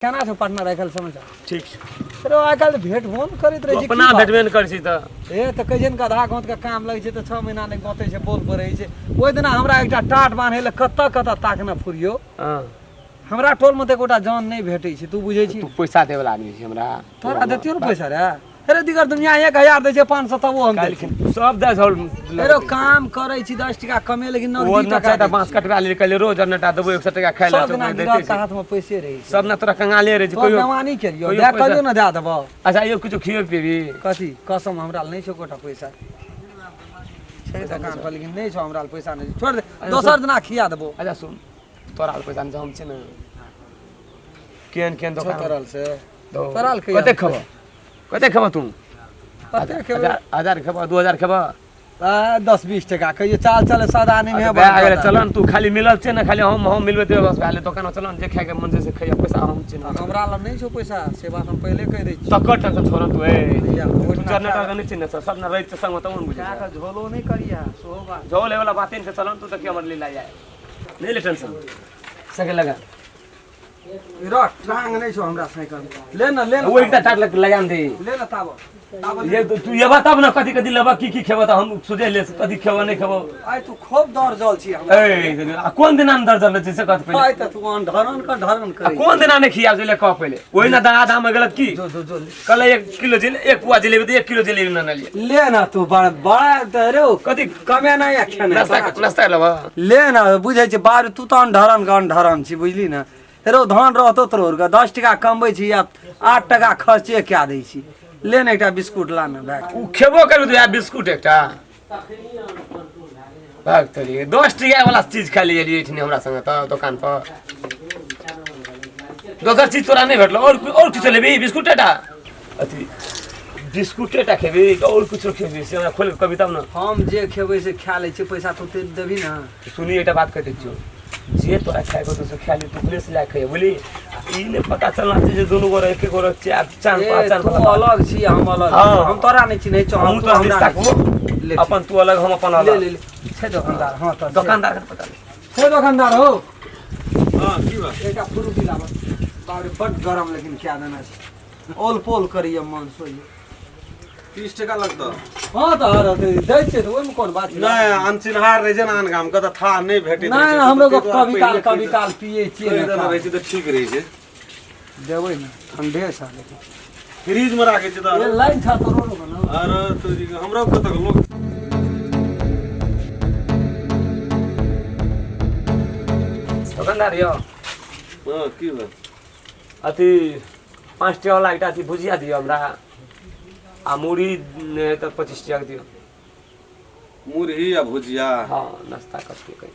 केना छौ पटना राखल समाचार ठीक अरे आइ काल्हि भेट फोन करैत रहै छै अपना भेटबे नहि करै छी तऽ ए तऽ कहियन के आधा गाँव के काम लगै छै तऽ 6 महीना नहि गते छै बोल पर रहै छै ओइ दिना हमरा एकटा टाट बान्हे ले कत ताकना फुरियो हमरा टोल में त एकोटा जान नहीं भेटै छै तू बुझै छी तू पैसा देवे वाला आदमी छै हमरा तोरा देतियो न पैसा रे अरे दिगर दुनिया 1000 दै छै 500 तब वो हम लेकिन सब 10 अरे काम करै छी 10 टका कमे लेकिन वो 90 ना टका चाहता बांस कटवा ले कल रोज अन्नटा देबो 100 टका खाइ ला सब दिना गिरत के हाथ में पैसे रहै छै सब ना तोरा कंगाले रहे छै कोई बेमानी करियो दे कहियो ना दे देबो अच्छा यो कुछ खियो पीबी कथी कसम हमरा नहीं छै कोटा पैसा छै दुकान पर लेकिन नहीं छै हमरा पैसा नहीं छोड़ दे दोसर दिना खिया देबो अच्छा सुन तोरा पैसा नहीं हम छै ना केन दुकान तरल से तरल कते खबो तू कते खेबो 1000 खबो 2000 खबो 10-20 टका कहियो चाल चले सादा नहीं में अगर चलन तू खाली मिलल छै ना खाली हम मिलबे दे बस पहले दुकान चलन जे खाए के मन से खाइया पैसा हम छै ना हमरा लग नहीं छौ पैसा से बात हम पहले कह दै छी तकर टेंशन छोड़ तू ए जनरेटर नहीं छै ना सब ना रहित संग त मन बुझे का झोलो नहीं करिया सो बात झोले वाला बातें से चलन तू त के हमर ले ला जाए नहीं ले टेंशन सके लगा रट टांग नहीं छौ हमरा साइकिल ले ना वो एकटा टाट लगाम दे ले ना ताबो ये तू ये बता ना कथि कथि लेबा की खेबा त हम सोचे ले कथि खेबा नहीं खेबो आइ तू खूब दर जल छी हमरा ए कोन दिन अंदर जल छै से कत पहले आइ त तू ढरन कर कोन दिन नहीं खिया ले कह पहले ओइ ना आधा में गलत की जो कल 1 किलो जिले 1 पुआ जलेबी तो 1 किलो जलेबी ना ले ना तू बड़ा रे कथि कमे नहीं अखे नाश्ता लेबा ले ना बुझै छै बार तू त ढरन छी बुझली ना रो धान रहतो तोर का 10 टका कमबै छी या 8 टका खर्चे क्या दै छी ले ना एकटा बिस्कुट ला ना बैग उ खेबो करबे तो या बिस्कुट एकटा भाग तरी 10 टका वाला चीज खा लिए एठनी हमरा संग त दुकान पर दोसर चीज तोरा नहीं भेटलो और कुछ लेबी बिस्कुट एटा अथी बिस्कुट एटा खेबी और कुछ खेबी से हमरा खोल कविता न हम जे खेबै से खा लै छी पैसा तू ते देबी ना सुनी एटा बात कहते छियो जे तोरा खाए को तो से खा ले तू प्लेस ला खाए बोली ई ने पता चलना जे दोनों गोरा एक गोरा चार पांच अलग छी हम अलग हम तोरा नहीं चिन्है छ हम तो हमरा अपन तू अलग हम अपन अलग ले छै दुकानदार हां त दुकानदार के पता छै दुकानदार हो हां की बात एकटा फ्रूटी लाबो बारे बड गरम लेकिन क्या देना छै ओल पोल करिए मन सोइए 30 टका लगता हां त हर दै छै त ओइमे कोन बात नहीं अनचिन्हार रहे ना गाम का त था नहीं भेटे नहीं हमरो को कभी काल पिए छिए ना रहे छै त ठीक रहे छै देबै ना ठंडे सा लेकिन फ्रिज में राखे छै त ये लाइन था तो रोलो ना अरे तो हमरा कत लोग दुकानदार यो हां की बात अथी 5 टका वाला एकटा अथी भुजिया दियो हमरा आ मुड़ी त 25 टका दियो मुरही या भुजिया हां नाश्ता करके कहि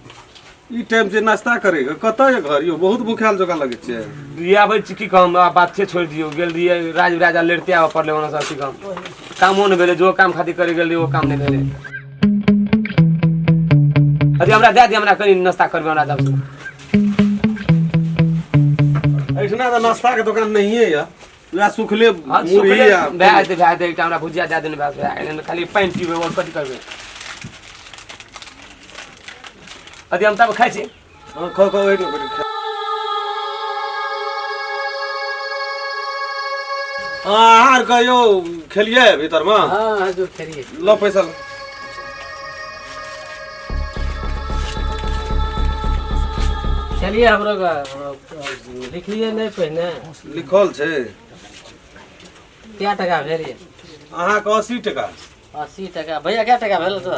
ई टाइम से नाश्ता करेगा कत है घर यो बहुत भूखाल जगह लगे छै दिया भाई चिकी काम बात छे छोड़ दियो गेल दिए राजा लड़ते आव पड़ले ओना सब काम न भेले जो काम खातिर करे गेल वो काम नहीं भेले अरे हमरा दे दे हमरा कनी नाश्ता करबे हमरा जब ऐठना त नाश्ता के दुकान नहीं है या या सुखले मुरही या भाई दे हमरा भुजिया दे देने बस खाली पानी पीबे और कथि करबे अभी हम तब खाइ छी हां खो वेट में आहार का यो खेलिए भीतर में हां जो खेलिए लो पैसा चलिए हमरो का लिख लिए नहीं पहले लिखल छै क्या टका भेलिए अहाँ के 80 टका 80 टका भैया क्या टका भेल तो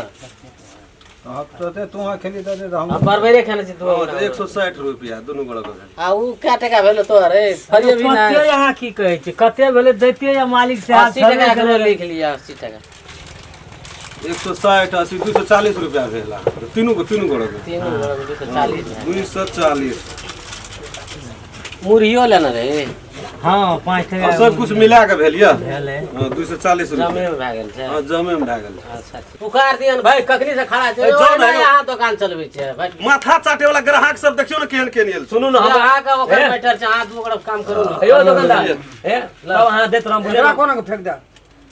तो ते तू खेली दे हम बरबरे खाने छी तो 160 रुपया दोनों गोड़ा के आ उ क्या टका भेल तो अरे फरिए भी ना कते यहाँ की कहै छै कते भेले दैतिए या मालिक से 80 टका करो लिख लिया 80 टका 160 80 240 रुपया भेला तीनों गोड़ा के तीनों गोड़ा के 240 240 मुरहियो लेना रे हां 5 टका सब कुछ मिला के भेलिया भेले 240 रुपया जमे में भागल छै हां जमे में भए गेल अच्छा पुकार दियन भाई कखनी से खड़ा छै ओ यहाँ दुकान चलबै छै भाई माथा चाटे वाला ग्राहक सब देखियो ना केहन केहन एल सुनू ना यहाँ का ओकर बैठल छै हाथ दू गोड़ा काम करू अयो दुकानदार ए तब हां देत राम बोले कोना के फेंक दे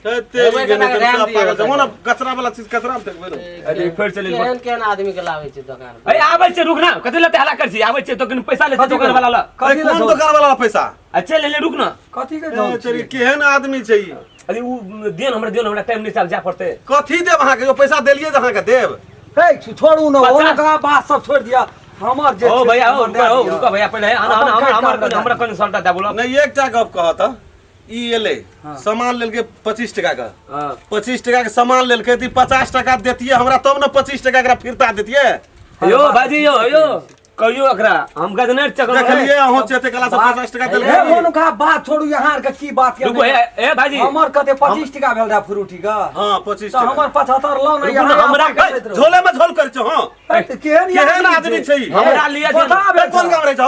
तेरी के नहीं सब पागल छै ओना कचरा वाला चीज कचरा में फेकबै रे अरे फिर चली केहन केहन आदमी के लावे छै दुकान पर ए आबै छै रुक ना कते लेते हला कर छी आबै छै तो पैसा लेते दुकान वाला ला कथी कोन दुकान वाला पैसा अच्छा ले ले रुक ना कथी के ए, तेरी केहन आदमी छै ई अरे उ देन हमरा टाइम नहीं चल जा पड़ते कथी देब अहाँ के जो पैसा देलिए जे अहाँ के देब हे छोड़ू ना ओनका बात सब छोड़ दिया हमर जे ओ भैया हमर दे दिया। रुको भैया पहले हमरा कौन सल्टा दे बोलो नहीं एकटा गप कहत ई एले सामान लेलके 25 टका का हां 25 टका के सामान लेलके ती 50 टका देतिए हमरा तब न 25 टका एकरा फिरता देतिए यो बाजी यो कहियो एकरा हम गदनेर चकन देखलिए अहो चेते कला से 50 टका हे देलके ओनका बात छोड़ू यहाँ के की बात के रुको ए भाजी हमर कते 25 टका भेल रहा फ्रूटी का हां 25 तो हमर 75 लो ना रुको ना, हमरा झोले में झोल कर छो हां केहन आदमी छै ई? हमरा लिए ए, कोन काम रहै छौ कोन काम रहै छौ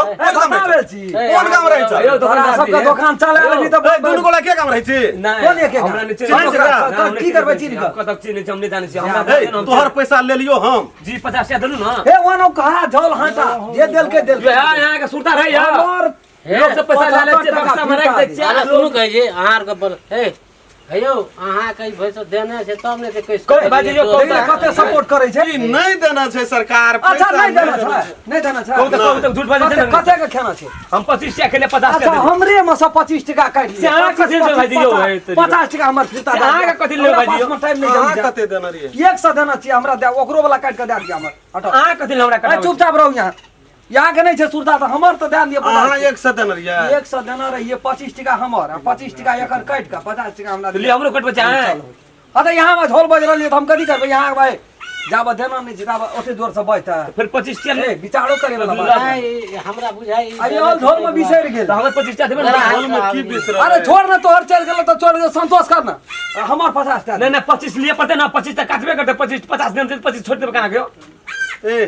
कोन काम रहै छौ यो दुकानदार सबका दुकान चले अभी तो ए, दुनू गोला के काम रहै छी कोन एके हमरा नीचे की करबै चीनी का कतक चीनी हम नहीं जाने छी ए, हमरा तोहर पैसा ले लियो हम जी 50 टका देलु ना हे ओनो कहा झोल हटा जे देल के यहाँ के सुरता रही हमर लोग से पैसा ले ले बक्सा में रख दे अरे सुनू कहै छै अहाँ के बोल हे हेयौ अहाँ कहीं भैंस देने छै तब ने कैसे बाजी यो कते सपोर्ट करे छै ई नहीं देना छै सरकार अच्छा पैसा नहीं देना छै नहीं देना छै कहू तो झूठ बाजी छै कते के खाना छै हम 25 टका के लिए 50 अच्छा टका हमरे में से 25 टका काट से अहाँ कथी ले भाई दियौ है 50 टका हमर फिरता से अहाँ के कथी ले भाई दियौ टाइम नहीं अहाँ जम कते देना रहिए 100 देना चाहिए हमरा दे ओकरो वाला काट के दे दिया हमर हटो अहाँ कथी ले हमरा ए, कटा चुपचाप रहू यहाँ के नहीं छै सुरता तो हमर तो दे दिए अहाँ 100 देना रहिए 100 देना रहिए 25 टका हमर आ 25 टका एकर काट के 50 टका हमरा तो ले हमरो कट बचा है हाँ तो यहाँ में झोल बज रही तो हम कथी करबै यहाँ भाई जाब देना नहीं जिता ओते जोर से बजता फिर 25 टका ले विचारो करे वाला बात नहीं हमरा बुझाई अरे और झोल में बिसर गेल तो हमें 25 टका देबे ना झोल में की बिसर अरे छोड़ ना तोहर चल गेल तो छोड़ दे संतोष करना हमर 50 टका नहीं नहीं 25 लिए पड़ते ना 25 टका काटबे करते 25 50 दिन से 25 छोड़ देबे कहां गयो ए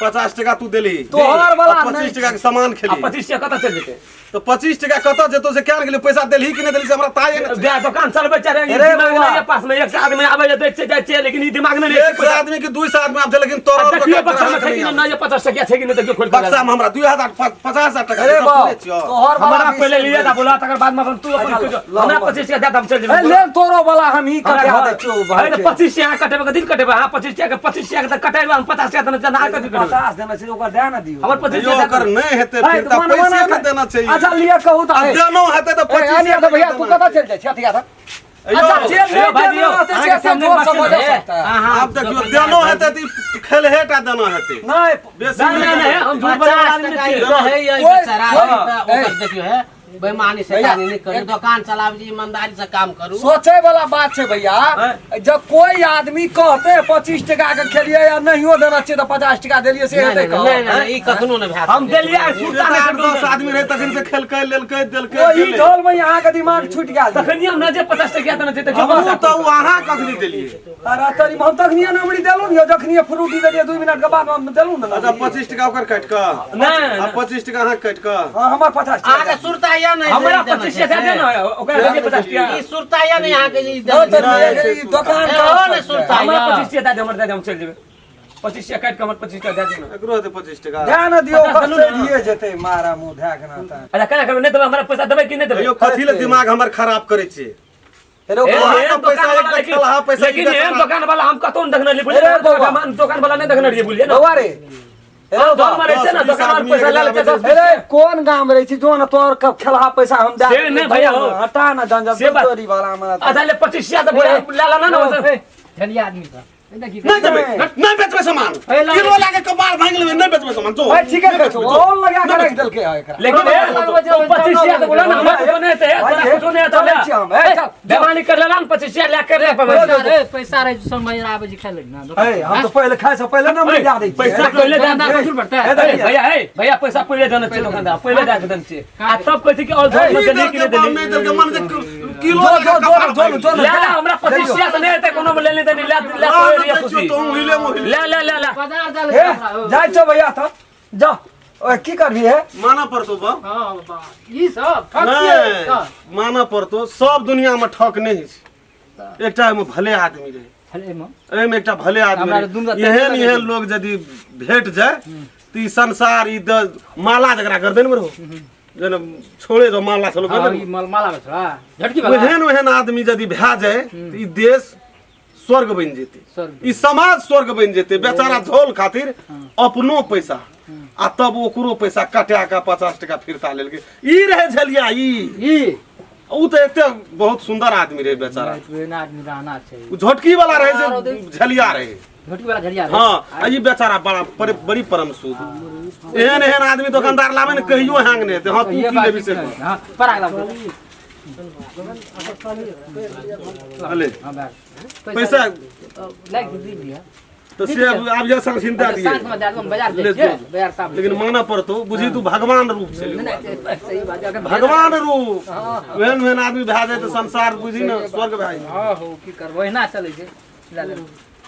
50 टका तू देली तोहर वाला 25 टका के सामान खेली अब 25 टका कत चल जेते तो 25 टका कत जेतो से क्या गेली पैसा देली कि नहीं देली से हमरा ताये न दे दुकान चलबे चाहे अरे दिमाग बाबा। नहीं है पास में एक से आदमी आवे जे बेचे जाय छे लेकिन ई दिमाग नहीं एक से आदमी के 200 आदमी आब लेकिन तोरा देखियो बक्सा में छै कि नहीं ये 50 टका छै कि नहीं देखियो खोल के बक्सा में हमरा 2050 टका अरे सब बाप पूरे छियो तोहर वाला हमरा पहले लिए था बोला तकर बाद में तू अपन अच्छा, कुछ लो, हमरा लो। 25 टका दे हम चल ए जेबे ले तोरो वाला हम ही कटा दे छो भाई 25 टका कटेबे के दिन कटेबे हां 25 टका 25 टका कटेबे हम 50 टका देना ना कथि करबे 50 देना छै ओकर दे ना दियो हमर 25 यो टका अगर नहीं हेते फिर त पैसे न देना चाहिए अच्छा लिए कहू तो है देनो हेते तो 25 आनिया तो भैया तू कता चल जाय छै अथिया था अच्छा जेल अयो में भाई, देना रहते आगे से सामने जोर बच्चे से बजा हैं। सकता है आप देखियो देनो हेते त खेलहेटा देनो हेते नहीं बेसी नहीं नहीं हम झूठ बोले वाला आदमी नहीं छियै। है ये कोई- बेचारा कोई- ओकर देखियो है बेईमानी से भैया, नहीं करू दुकान चलाब जी ईमानदारी से काम करू सोचे वाला बात है भैया जब कोई आदमी कहते 25 टका के खेलिए या नहीं देना चाहिए तो 50 टका दिलिए से हेतै नहीं नहीं नहीं ई कखनो नहीं भए हम देलिए सुल्तान ने आठ कर 10 आदमी रहे तखन से खेलकै लेलकै देलकै वही देलै। ढोल में यहाँ के दिमाग छूट गया तखनी हम ना जे 50 टका देना छै हमहूँ त तो अहाँ कखनी देलिए अरे तरी हम तखनिए नमरी देलू ने जखनिए फ्रूटी देलिए 2 मिनट के बाद हम देलू ने अच्छा 25 टका ओकर काट कऽ नहीं आ 25 टका अहाँ काट कऽ हां हमर 50 अहाँ के टका सुरता या नहीं हमरा देना 25 छै। टका देना है ओकरा लगे 50 टका ई सुरता या नहीं अहाँ के ई ओ देना तरी छै। ये दुकान ए, का ओ ने सुरता हमरा या 25 टका दे हमर दे हम चल जेबे 25 टका काट के हमर 25 टका दे देना एकरो हेतै 25 टका ध्यान दियो 50 कसे देलू दिए जेते मारा मुंह ढाकना ता अच्छा केना करबे नहीं देबे हमरा पैसा देबे कि नहीं देबे यो कथी ले दिमाग हमर खराब करै छियै हेलो ए, अहाँ ए, का पैसा दुकान एक वाला बैठल, अहाँ पैसा लेकिन एक ये बैठल। दुकान वाला हम कतौ देखना नहीं बोलिए अरे बाबा। दुकान वाला नहीं देखना रहिए बोलिए ना बउआ रे हेलो दम मारे छै ना 10 दुकान आदमी पैसा ले अगला लेते बजे 10 अरे कौन गांव में रही थी जो ना तोर कब खेलहा पैसा हम दे से नहीं भैया हो। हटा ना जंजल से बात- चोरी वाला हमरा अच्छा ले 25 टका तो ले ला ना चलिए आदमी का नहीं देबै नहीं बेचबै सामान किलो लागे कपार भांग लेबै नहीं बेचबै सामान तो भाई ठीक है कहतो और लगा के रख देलके है एकरा लेकिन 25 टका तो बोला ना हमारे को नहीं थे कुछ नहीं आता चलै छी हम ए चल बेमानी कर लेला 25 टका लेके रे पावे अरे पैसा रहे समय आवे जी खाए लगना ए हम तो पहले खाए से पहले ना मिल जा दै पैसा पहले दे दुकानदार को पड़ता है भैया भैया पैसा पहले देना चाहिए दुकानदार पहले दे देना चाहिए आ तब कहती कि और झोल में देली कि नहीं नहीं देली देलकै मन जे किलो जो लागे जो कपार जो भांग जो ले ला हमरा 25 टका से नहीं देते कोनो में लेने देनी ले ले कोई ये खुशी तो हिले मोहिले ले ले ले ले बाजार डाल ए जाय छो भैया था जा ओए की करबी है माना पड़तो बा हां ई सब नहीं माना पड़तो सब दुनिया में ठक नहीं छै एकटा में भले आदमी रहे अरे मां एहिमे एकटा भले आदमी हमरा रहे। दुनू एहन एहन लोग यदि भेट जाए तो ई संसार ई माला जकरा गर्दन में रहो जन छोड़े जो माला चलो हाँ, ई माला में छोड़ा झटकी वाला ओहन आदमी यदि भए जाए तो ई देश स्वर्ग बन जेते स्वर्ग। ई समाज स्वर्ग बन जेते बेचारा झोल खातिर अपनो पैसा आ तब ओकरो पैसा कटा के 50 टका फिरता लेल के ई रहे झलिया ई उ तो एते बहुत सुंदर आदमी रहे बेचारा ना आदमी रहना चाहिए उ झटकी वाला रहे से झलिया रहे झटकी वाला झड़िया हाँ आ ई बेचारा बड़ी परम सूद एहन एहन आदमी दुकानदार लावे न कहियो हैंग ने हां तू ये की बात लेबी से ठीक है। हाँ पर अगला अले हाँ बैठ पैसा लाइक दी दिया तो से अब ये सब चिंता दिए सांस में दादू बाजार ले ले जो। बाजार साहब लेकिन माना पड़तो बुझी तू भगवान रूप से ले। नहीं सही बात है भगवान रूप वेन वेन आदमी भए जाए तो संसार बुझी न स्वर्ग भए जाए हाँ हो की करबो ना चले छै ला ले